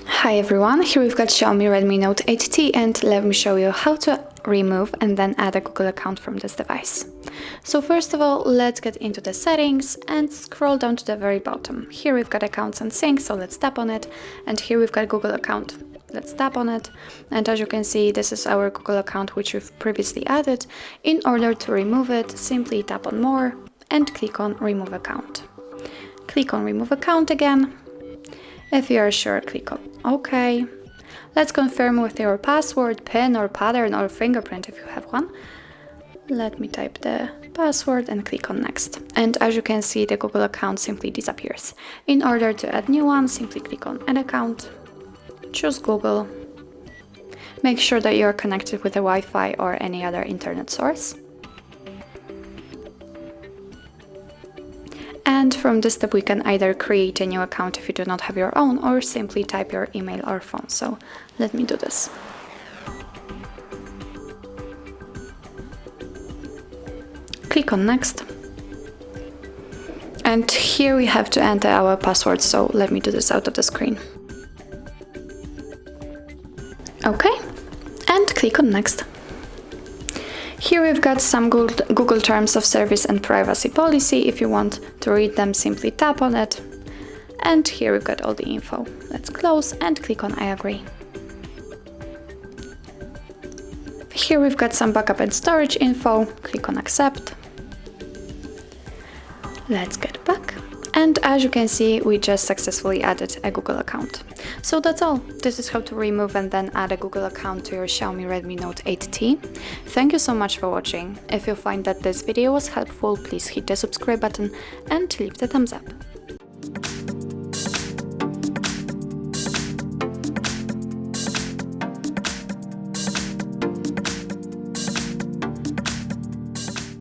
Hi everyone, here we've got Xiaomi Redmi Note 8T and let me show you how to remove and then add a Google account from this device. So first of all, let's get into the settings and scroll down to the very bottom. Here we've got accounts and sync, so let's tap on it, and here we've got Google account. Let's tap on it, and as you can see, this is our Google account which we've previously added. In order to remove it, simply tap on more and click on remove account. Click on remove account again. If you are sure, click on OK. Let's confirm with your password, PIN or pattern or fingerprint if you have one. Let me type the password and click on next. And as you can see, the Google account simply disappears. In order to add new one, simply click on add account, choose Google. Make sure that you are connected with a Wi-Fi or any other internet source. And from this step we can either create a new account if you do not have your own, or simply type your email or phone. So let me do this. Click on next. And here we have to enter our password, so let me do this out of the screen. Okay, and click on next. Here we've got some Google Terms of Service and Privacy Policy. If you want to read them, simply tap on it. And here we've got all the info. Let's close and click on I agree. Here we've got some backup and storage info. Click on accept. Let's get back. And as you can see, we just successfully added a Google account. So that's all. This is how to remove and then add a Google account to your Xiaomi Redmi Note 8T. Thank you so much for watching. If you find that this video was helpful, please hit the subscribe button and leave the thumbs up.